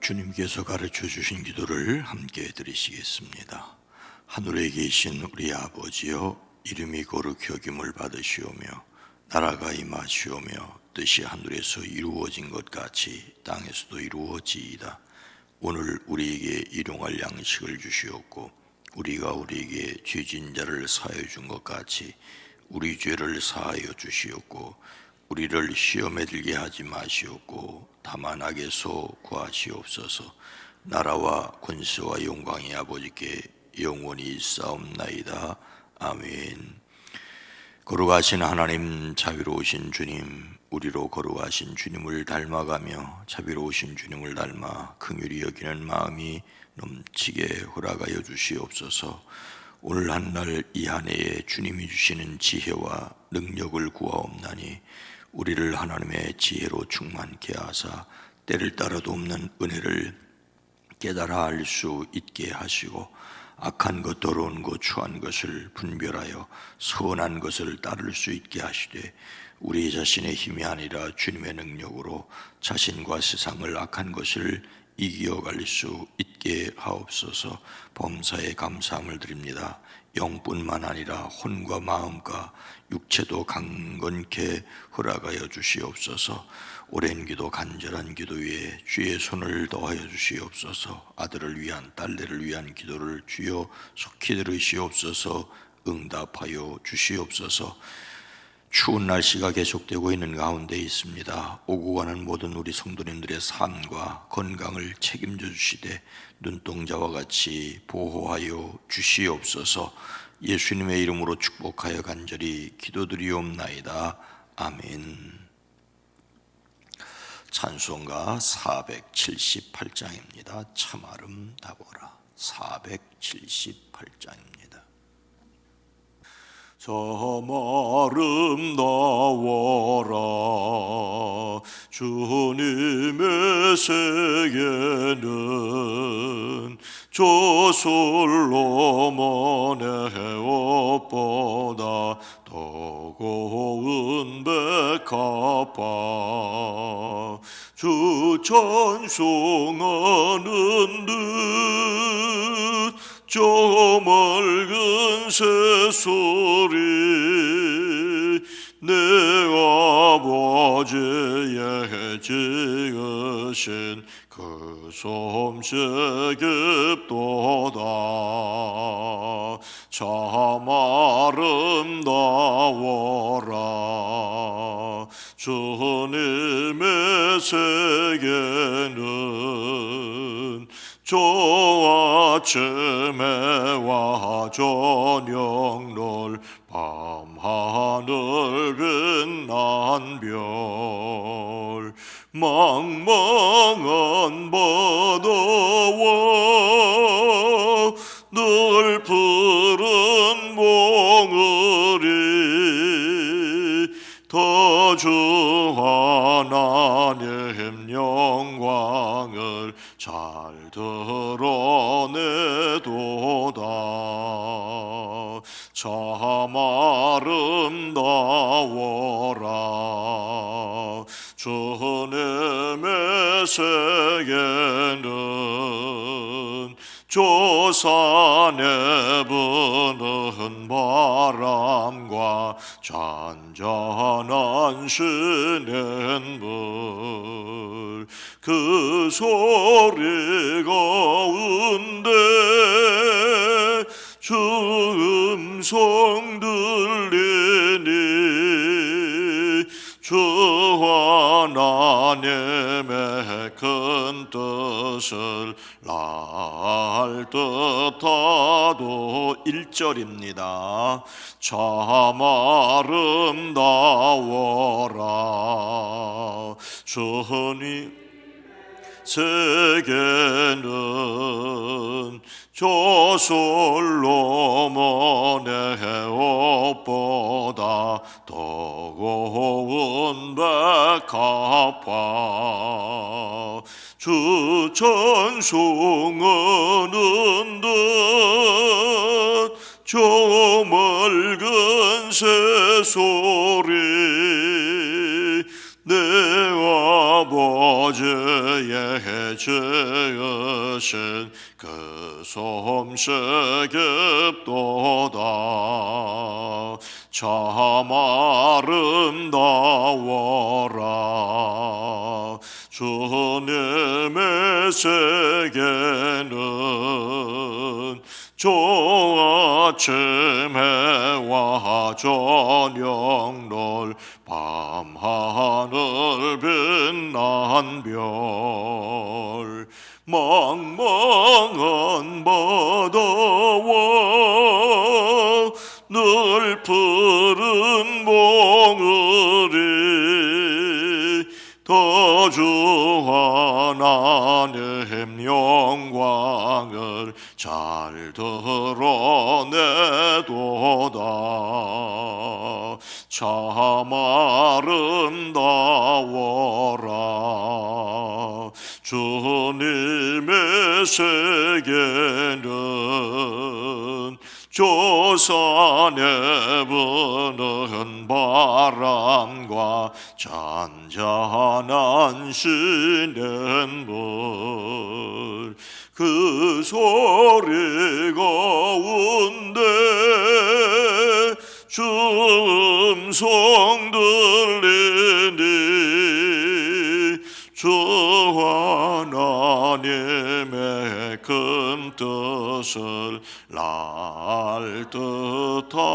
주님께서 가르쳐 주신 기도를 함께 드리시겠습니다. 하늘에 계신 우리 아버지여, 이름이 거룩히 여김을 받으시오며 나라가 임하시오며 뜻이 하늘에서 이루어진 것 같이 땅에서도 이루어지이다. 오늘 우리에게 일용할 양식을 주시옵고 우리가 우리에게 죄진 자를 사하여 준 것 같이 우리 죄를 사하여 주시옵고 우리를 시험에 들게 하지 마시옵고 다만 악에서 구하시옵소서. 나라와 권세와 영광이 아버지께 영원히 있사옵나이다. 아멘. 거룩하신 하나님, 자비로우신 주님, 우리로 거룩하신 주님을 닮아가며 자비로우신 주님을 닮아 긍휼히 여기는 마음이 넘치게 허락하여 주시옵소서. 오늘 한날 이 한 해에 주님이 주시는 지혜와 능력을 구하옵나니 우리를 하나님의 지혜로 충만케 하사 때를 따라도 없는 은혜를 깨달아 알 수 있게 하시고 악한 것, 더러운 것, 추한 것을 분별하여 선한 것을 따를 수 있게 하시되 우리 자신의 힘이 아니라 주님의 능력으로 자신과 세상을 악한 것을 이겨갈 수 있게 하옵소서. 범사에 감사함을 드립니다. 영뿐만 아니라 혼과 마음과 육체도 강건케 허락하여 주시옵소서. 오랜 기도, 간절한 기도 위에 주의 손을 더하여 주시옵소서. 아들을 위한, 딸들을 위한 기도를 주여 속히 들으시옵소서. 응답하여 주시옵소서. 추운 날씨가 계속되고 있는 가운데 있습니다. 오고 가는 모든 우리 성도님들의 삶과 건강을 책임져 주시되 눈동자와 같이 보호하여 주시옵소서. 예수님의 이름으로 축복하여 간절히 기도드리옵나이다. 아멘. 찬송가 478장입니다. 참 아름다워라. 478장입니다. 참 아름다워라. 주님의 세계는 저 솔로몬의 옷보다 더 고운 백합화. 주 찬송하는 듯 저 맑은 새소리 내 아버지의 지으신 그 솜씨 깊도다. 참 아름다워라. 주님의 세계는 저 아침에와 저녁 밤하늘 빛난 별 망망한 바다와 늘 푸른 몽우리 다 주 하나님 영광을 잘 드러내도다. 참 아름다워라. 주님의 세계는 저 산에 부는 바람과 잔잔한 시냇물 그 소리 가운데 주 음성 들리니 주 하나님의 큰 뜻을 알 듯하도 1절입니다. 참 아름다워라. 주님 세계는 저 솔로몬의 옷보다 더 고운 백합화. 주 찬송하는 듯 저 맑은 새소리 내 아버지의 지으신 그 솜씨 깊도다. 참 아름다워라. 주님의 세계는 저 아침 해와 저녁 널 밤하늘 빛난 별 망망한 바다와 늘 푸른 몽우리 더 주 하나님 영광을 잘 드러내도다. 참 아름다워라. 주님의 세계는 저 산에 부는 바람과 잔잔한 시냇물 그 소리 가운데 주 음성 들리니 주 하나님의 큰 뜻을 날 듯하도다.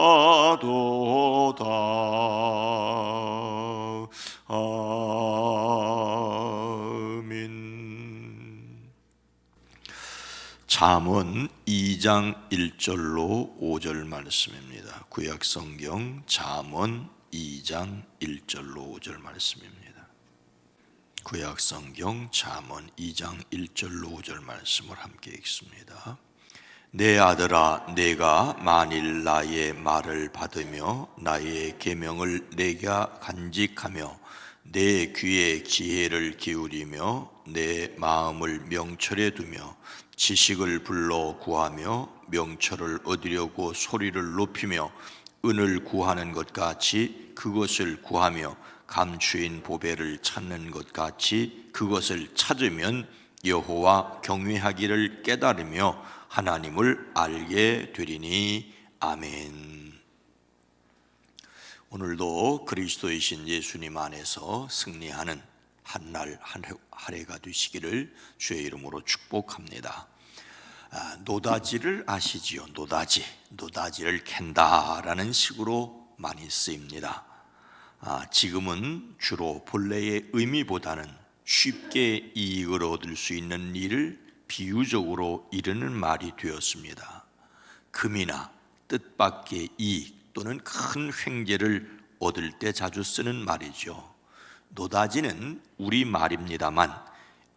아멘. 잠언 2장 1절로 5절 말씀입니다. 구약성경 잠언 2장 1절로 5절 말씀입니다. 구약성경 잠언 2장 1절로 5절 말씀을 함께 읽습니다. 내 아들아, 내가 만일 나의 말을 받으며 나의 계명을 내가 간직하며 내 귀에 지혜를 기울이며 내 마음을 명철에 두며 지식을 불러 구하며 명철을 얻으려고 소리를 높이며 은을 구하는 것 같이 그것을 구하며 감추인 보배를 찾는 것 같이 그것을 찾으면 여호와 경외하기를 깨달으며 하나님을 알게 되리니. 아멘. 오늘도 그리스도이신 예수님 안에서 승리하는 한날 한 해가 되시기를 주의 이름으로 축복합니다. 노다지를 아시지요? 노다지를 캔다라는 식으로 많이 쓰입니다. 지금은 주로 본래의 의미보다는 쉽게 이익을 얻을 수 있는 일을 비유적으로 이르는 말이 되었습니다. 금이나 뜻밖의 이익 또는 큰 횡재를 얻을 때 자주 쓰는 말이죠. 노다지는 우리 말입니다만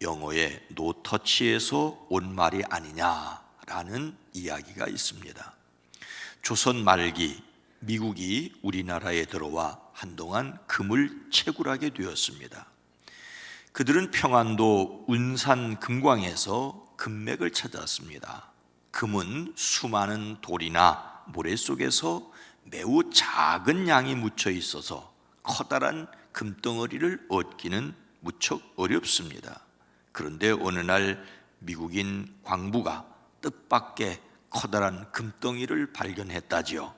영어의 노터치에서 온 말이 아니냐라는 이야기가 있습니다. 조선 말기 미국이 우리나라에 들어와 한동안 금을 채굴하게 되었습니다. 그들은 평안도 운산 금광에서 금맥을 찾았습니다. 금은 수많은 돌이나 모래 속에서 매우 작은 양이 묻혀 있어서 커다란 금덩어리를 얻기는 무척 어렵습니다. 그런데 어느 날 미국인 광부가 뜻밖의 커다란 금덩이를 발견했다지요.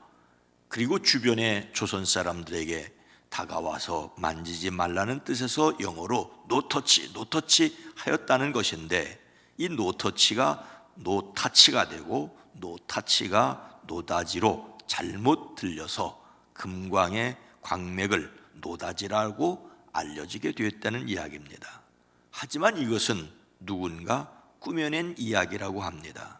그리고 주변의 조선 사람들에게 다가와서 만지지 말라는 뜻에서 영어로 노터치 하였다는 것인데, 이 노터치가 노타치가 되고 노타치가 노다지로 잘못 들려서 금광의 광맥을 노다지라고 알려지게 되었다는 이야기입니다. 하지만 이것은 누군가 꾸며낸 이야기라고 합니다.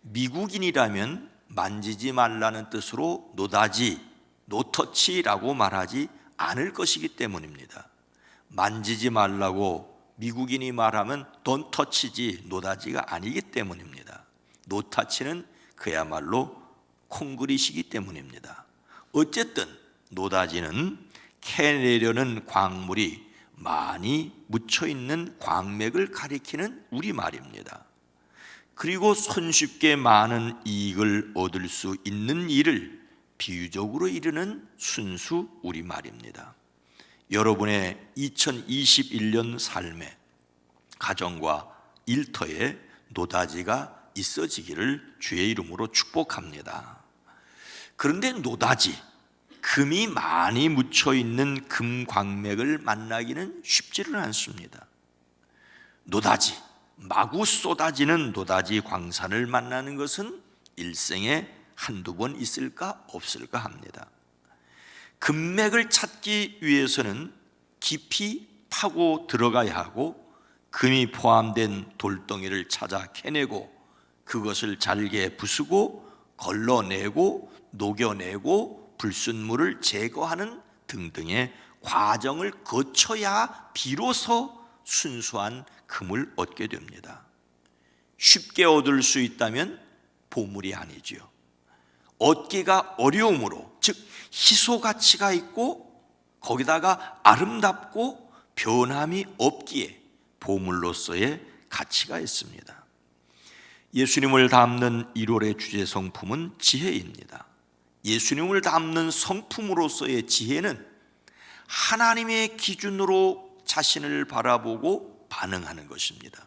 미국인이라면 만지지 말라는 뜻으로 노터치라고 말하지 않을 것이기 때문입니다. 만지지 말라고 미국인이 말하면 don't touch지 노다지가 아니기 때문입니다. 노타치는 그야말로 콩그리시기 때문입니다. 어쨌든 노다지는 캐내려는 광물이 많이 묻혀있는 광맥을 가리키는 우리말입니다. 그리고 손쉽게 많은 이익을 얻을 수 있는 일을 비유적으로 이르는 순수 우리말입니다. 여러분의 2021년 삶에 가정과 일터에 노다지가 있어지기를 주의 이름으로 축복합니다. 그런데 노다지, 금이 많이 묻혀있는 금광맥을 만나기는 쉽지는 않습니다. 노다지, 마구 쏟아지는 노다지 광산을 만나는 것은 일생에 한두 번 있을까 없을까 합니다. 금맥을 찾기 위해서는 깊이 파고 들어가야 하고, 금이 포함된 돌덩이를 찾아 캐내고 그것을 잘게 부수고 걸러내고 녹여내고 불순물을 제거하는 등등의 과정을 거쳐야 비로소 순수한 금을 얻게 됩니다. 쉽게 얻을 수 있다면 보물이 아니지요. 얻기가 어려움으로, 즉 희소 가치가 있고 거기다가 아름답고 변함이 없기에 보물로서의 가치가 있습니다. 예수님을 담는 1월의 주제 성품은 지혜입니다. 예수님을 담는 성품으로서의 지혜는 하나님의 기준으로 자신을 바라보고 반응하는 것입니다.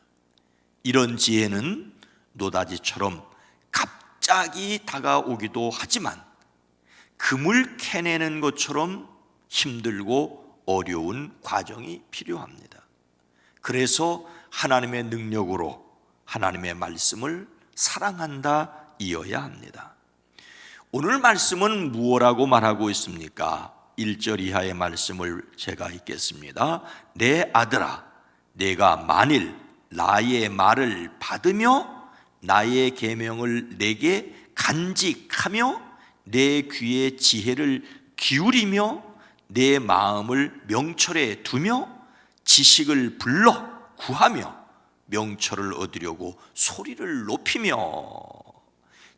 이런 지혜는 노다지처럼 갑자기 다가오기도 하지만 금을 캐내는 것처럼 힘들고 어려운 과정이 필요합니다. 그래서 하나님의 능력으로 하나님의 말씀을 사랑한다 이어야 합니다. 오늘 말씀은 무엇라고 말하고 있습니까? 1절 이하의 말씀을 제가 읽겠습니다. 내 아들아, 내가 만일 나의 말을 받으며 나의 계명을 내게 간직하며 내 귀에 지혜를 기울이며 내 마음을 명철에 두며 지식을 불러 구하며 명철을 얻으려고 소리를 높이며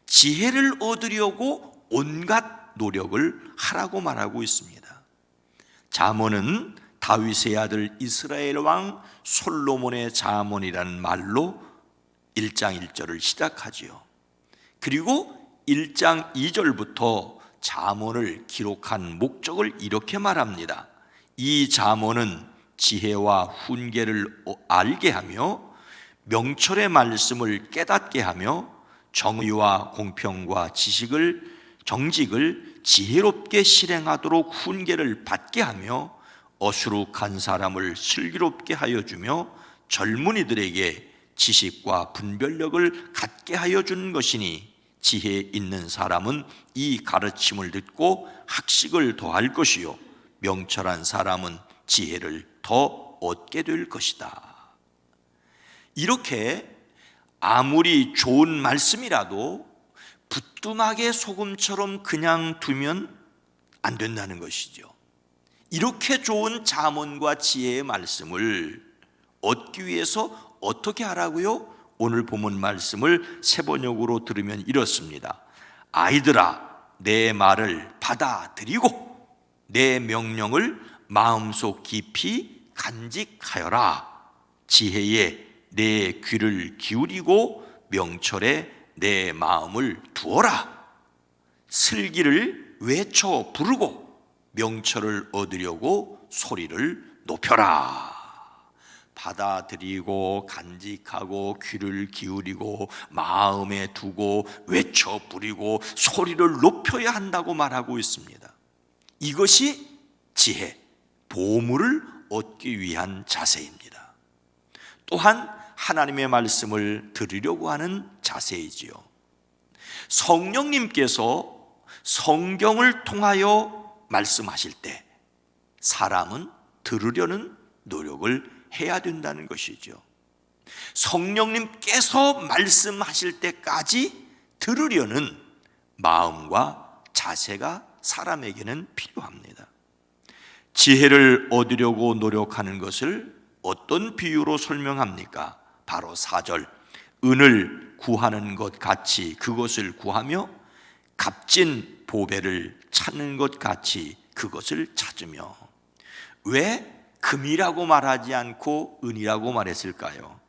지혜를 얻으려고 온갖 노력을 하라고 말하고 있습니다. 잠언은 다윗의 아들 이스라엘 왕 솔로몬의 잠언이라는 말로 1장 1절을 시작하지요. 그리고 1장 2절부터 잠언을 기록한 목적을 이렇게 말합니다. 이 잠언은 지혜와 훈계를 알게 하며 명철의 말씀을 깨닫게 하며 정의와 공평과 정직을 지혜롭게 실행하도록 훈계를 받게 하며 어수룩한 사람을 슬기롭게 하여 주며 젊은이들에게 지식과 분별력을 갖게 하여 주는 것이니 지혜 있는 사람은 이 가르침을 듣고 학식을 더할 것이요 명철한 사람은 지혜를 더 얻게 될 것이다. 이렇게 아무리 좋은 말씀이라도 부뚜막에 소금처럼 그냥 두면 안 된다는 것이죠. 이렇게 좋은 잠언과 지혜의 말씀을 얻기 위해서 어떻게 하라고요? 오늘 본문 말씀을 세번역으로 들으면 이렇습니다. 아이들아, 내 말을 받아들이고 내 명령을 마음속 깊이 간직하여라. 지혜에 내 귀를 기울이고 명철에 내 마음을 두어라. 슬기를 외쳐 부르고 명철을 얻으려고 소리를 높여라. 받아들이고 간직하고 귀를 기울이고 마음에 두고 외쳐 부리고 소리를 높여야 한다고 말하고 있습니다. 이것이 지혜, 보물을 얻기 위한 자세입니다. 또한 하나님의 말씀을 들으려고 하는 자세이지요. 성령님께서 성경을 통하여 말씀하실 때 사람은 들으려는 노력을 해야 된다는 것이죠. 성령님께서 말씀하실 때까지 들으려는 마음과 자세가 사람에게는 필요합니다. 지혜를 얻으려고 노력하는 것을 어떤 비유로 설명합니까? 바로 4절, 은을 구하는 것 같이 그것을 구하며 값진 보배를 찾는 것 같이 그것을 찾으며. 왜 금이라고 말하지 않고 은이라고 말했을까요?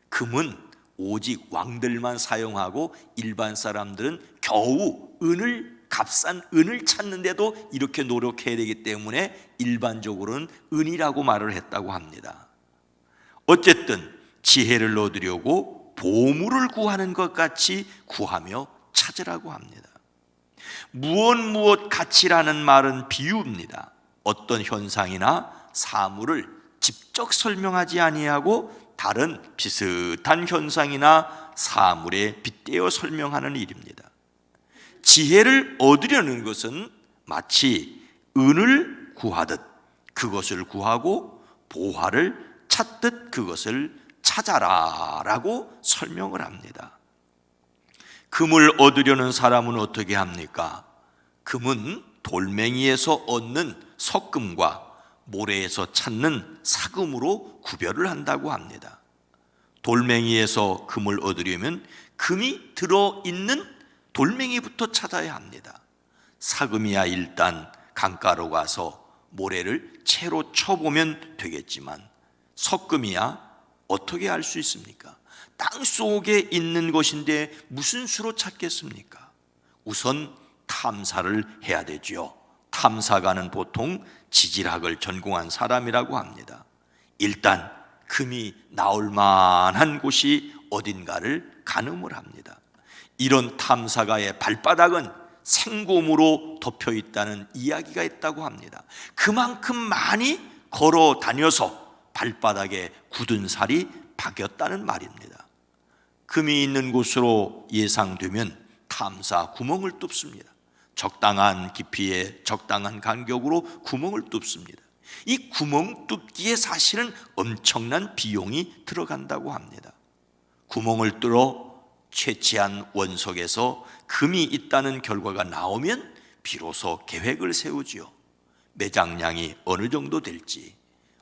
금은 오직 왕들만 사용하고 일반 사람들은 겨우 값싼 은을 찾는데도 이렇게 노력해야 되기 때문에 일반적으로는 은이라고 말을 했다고 합니다. 어쨌든 지혜를 얻으려고 보물을 구하는 것 같이 구하며 찾으라고 합니다. 무엇 가치라는 말은 비유입니다. 어떤 현상이나 사물을 직접 설명하지 아니하고 다른 비슷한 현상이나 사물에 빗대어 설명하는 일입니다. 지혜를 얻으려는 것은 마치 은을 구하듯 그것을 구하고 보화를 찾듯 그것을 찾아라 라고 설명을 합니다. 금을 얻으려는 사람은 어떻게 합니까? 금은 돌멩이에서 얻는 석금과 모래에서 찾는 사금으로 구별을 한다고 합니다. 돌멩이에서 금을 얻으려면 금이 들어있는 돌멩이부터 찾아야 합니다. 사금이야 일단 강가로 가서 모래를 채로 쳐보면 되겠지만 석금이야 어떻게 알 수 있습니까? 땅 속에 있는 것인데 무슨 수로 찾겠습니까? 우선 탐사를 해야 되죠. 탐사가는 보통 지질학을 전공한 사람이라고 합니다. 일단 금이 나올 만한 곳이 어딘가를 가늠을 합니다. 이런 탐사가의 발바닥은 생곰으로 덮여 있다는 이야기가 있다고 합니다. 그만큼 많이 걸어 다녀서 발바닥에 굳은 살이 박였다는 말입니다. 금이 있는 곳으로 예상되면 탐사 구멍을 뚫습니다. 적당한 깊이에 적당한 간격으로 구멍을 뚫습니다. 이 구멍 뚫기에 사실은 엄청난 비용이 들어간다고 합니다. 구멍을 뚫어 채취한 원석에서 금이 있다는 결과가 나오면 비로소 계획을 세우지요. 매장량이 어느 정도 될지,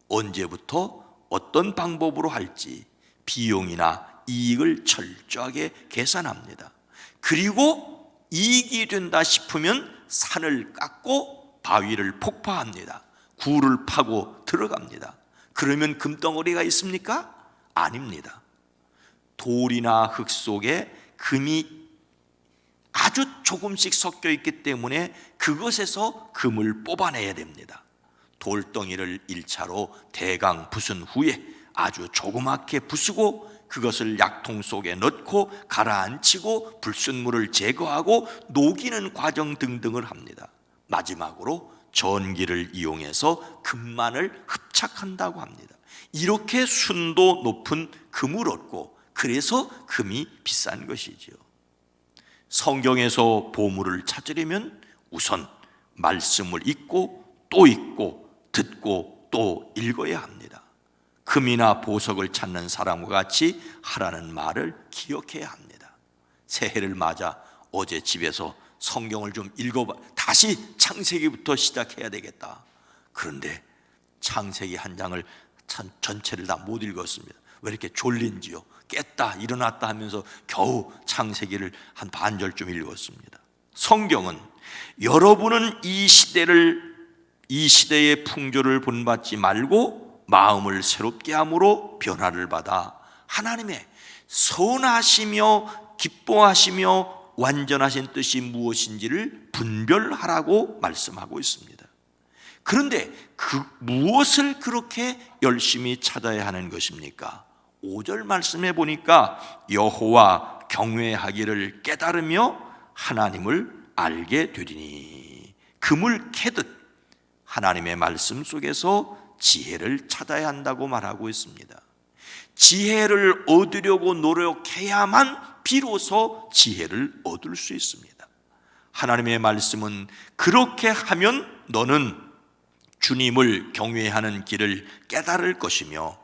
언제부터 어떤 방법으로 할지 비용이나 이익을 철저하게 계산합니다. 그리고 이익이 된다 싶으면 산을 깎고 바위를 폭파합니다. 굴을 파고 들어갑니다. 그러면 금덩어리가 있습니까? 아닙니다. 돌이나 흙 속에 금이 아주 조금씩 섞여 있기 때문에 그것에서 금을 뽑아내야 됩니다. 돌덩이를 1차로 대강 부순 후에 아주 조그맣게 부수고 그것을 약통 속에 넣고 가라앉히고 불순물을 제거하고 녹이는 과정 등등을 합니다. 마지막으로 전기를 이용해서 금만을 흡착한다고 합니다. 이렇게 순도 높은 금을 얻고 그래서 금이 비싼 것이지요. 성경에서 보물을 찾으려면 우선 말씀을 읽고 또 읽고 듣고 또 읽어야 합니다. 금이나 보석을 찾는 사람과 같이 하라는 말을 기억해야 합니다. 새해를 맞아 어제 집에서 성경을 좀 읽어봐, 다시 창세기부터 시작해야 되겠다. 그런데 창세기 한 장을 전체를 다 못 읽었습니다. 왜 이렇게 졸린지요? 깼다 일어났다 하면서 겨우 창세기를 한 반절쯤 읽었습니다. 성경은 여러분은 이 시대의 풍조를 본받지 말고 마음을 새롭게 함으로 변화를 받아 하나님의 선하시며 기뻐하시며 완전하신 뜻이 무엇인지를 분별하라고 말씀하고 있습니다. 그런데 그 무엇을 그렇게 열심히 찾아야 하는 것입니까? 5절 말씀해 보니까 여호와 경외하기를 깨달으며 하나님을 알게 되리니, 금을 캐듯 하나님의 말씀 속에서 지혜를 찾아야 한다고 말하고 있습니다. 지혜를 얻으려고 노력해야만 비로소 지혜를 얻을 수 있습니다. 하나님의 말씀은 그렇게 하면 너는 주님을 경외하는 길을 깨달을 것이며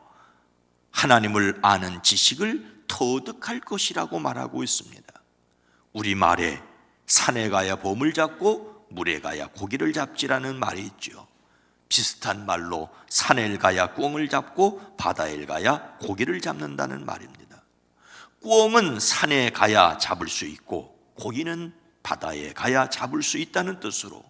하나님을 아는 지식을 터득할 것이라고 말하고 있습니다. 우리말에 산에 가야 봄을 잡고 물에 가야 고기를 잡지라는 말이 있죠. 비슷한 말로 산에 가야 꿩을 잡고 바다에 가야 고기를 잡는다는 말입니다. 꿩은 산에 가야 잡을 수 있고 고기는 바다에 가야 잡을 수 있다는 뜻으로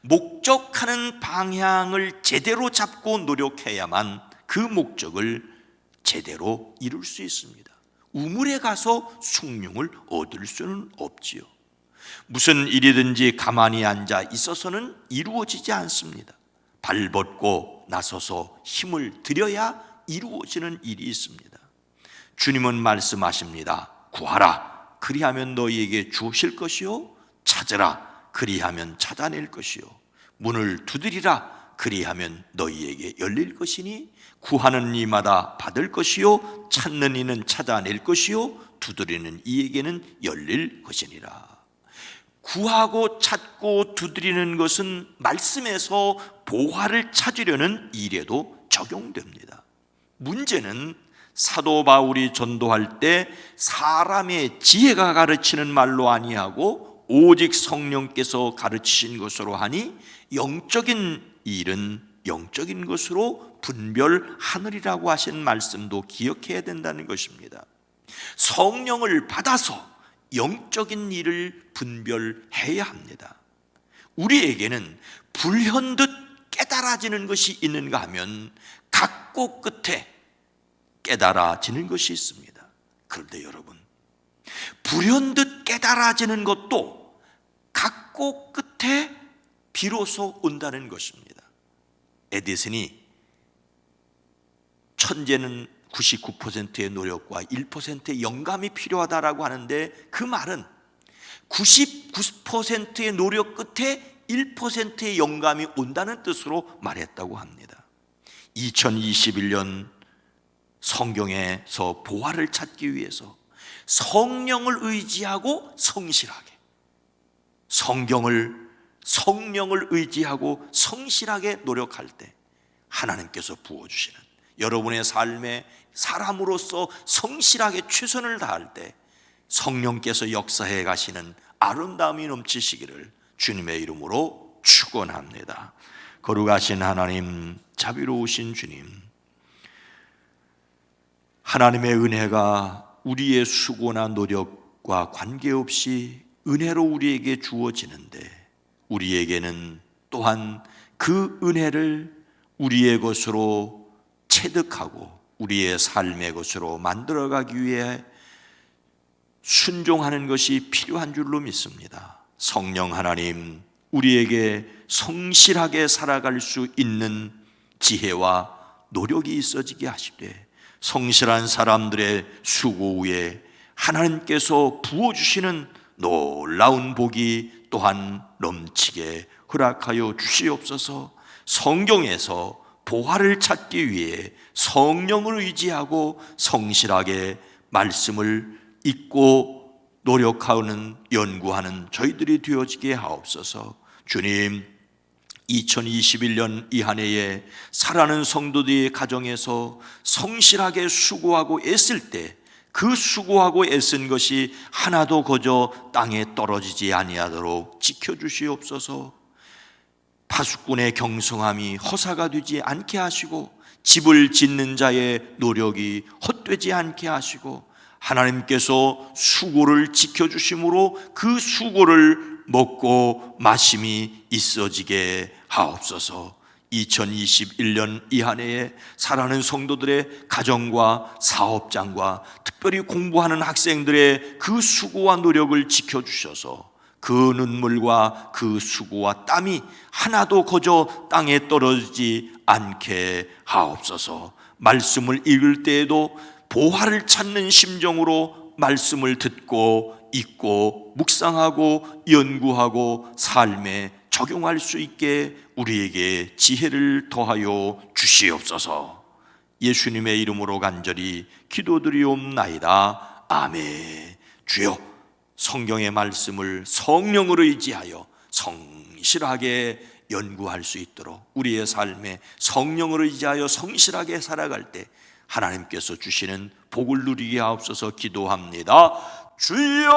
목적하는 방향을 제대로 잡고 노력해야만 그 목적을 제대로 이룰 수 있습니다. 우물에 가서 숭늉을 얻을 수는 없지요. 무슨 일이든지 가만히 앉아 있어서는 이루어지지 않습니다. 발벗고 나서서 힘을 들여야 이루어지는 일이 있습니다. 주님은 말씀하십니다. 구하라, 그리하면 너희에게 주실 것이요, 찾으라, 그리하면 찾아낼 것이요, 문을 두드리라, 그리하면 너희에게 열릴 것이니 구하는 이마다 받을 것이요, 찾는 이는 찾아낼 것이요, 두드리는 이에게는 열릴 것이니라. 구하고 찾고 두드리는 것은 말씀에서 보화를 찾으려는 일에도 적용됩니다. 문제는 사도 바울이 전도할 때 사람의 지혜가 가르치는 말로 아니하고 오직 성령께서 가르치신 것으로 하니 영적인 일은 영적인 것으로 분별하느리라고 하신 말씀도 기억해야 된다는 것입니다. 성령을 받아서 영적인 일을 분별해야 합니다. 우리에게는 불현듯 깨달아지는 것이 있는가 하면 각고 끝에 깨달아지는 것이 있습니다. 그런데 여러분, 불현듯 깨달아지는 것도 각고 끝에 비로소 온다는 것입니다. 에디슨이 천재는 99%의 노력과 1%의 영감이 필요하다라고 하는데, 그 말은 99%의 노력 끝에 1%의 영감이 온다는 뜻으로 말했다고 합니다. 2021년 성경에서 보화를 찾기 위해서 성령을 의지하고 성실하게, 성령을 의지하고 성실하게 노력할 때 하나님께서 부어주시는, 여러분의 삶에 사람으로서 성실하게 최선을 다할 때 성령께서 역사해 가시는 아름다움이 넘치시기를 주님의 이름으로 축원합니다. 거룩하신 하나님, 자비로우신 주님, 하나님의 은혜가 우리의 수고나 노력과 관계없이 은혜로 우리에게 주어지는데, 우리에게는 또한 그 은혜를 우리의 것으로 체득하고 우리의 삶의 것으로 만들어가기 위해 순종하는 것이 필요한 줄로 믿습니다. 성령 하나님, 우리에게 성실하게 살아갈 수 있는 지혜와 노력이 있어지게 하시되, 성실한 사람들의 수고 후에 하나님께서 부어주시는 놀라운 복이 또한 넘치게 허락하여 주시옵소서. 성경에서 보화를 찾기 위해 성령을 의지하고 성실하게 말씀을 읽고 노력하는, 연구하는 저희들이 되어지게 하옵소서. 주님, 2021년 이 한 해에 살아가는 성도들의 가정에서 성실하게 수고하고 애쓸 때 그 수고하고 애쓴 것이 하나도 거저 땅에 떨어지지 아니하도록 지켜주시옵소서. 파수꾼의 경성함이 허사가 되지 않게 하시고, 집을 짓는 자의 노력이 헛되지 않게 하시고, 하나님께서 수고를 지켜주심으로 그 수고를 먹고 마심이 있어지게 하옵소서. 2021년 이 한 해에 살아가는 성도들의 가정과 사업장과 특별히 공부하는 학생들의 그 수고와 노력을 지켜주셔서 그 눈물과 그 수고와 땀이 하나도 거저 땅에 떨어지지 않게 하옵소서. 말씀을 읽을 때에도 보화를 찾는 심정으로 말씀을 듣고 읽고 묵상하고 연구하고 삶에 적용할 수 있게 우리에게 지혜를 더하여 주시옵소서. 예수님의 이름으로 간절히 기도드리옵나이다. 아멘. 주여, 성경의 말씀을 성령으로 의지하여 성실하게 연구할 수 있도록 우리의 삶에 성령을 의지하여 성실하게 살아갈 때 하나님께서 주시는 복을 누리게 하옵소서. 기도합니다. 주여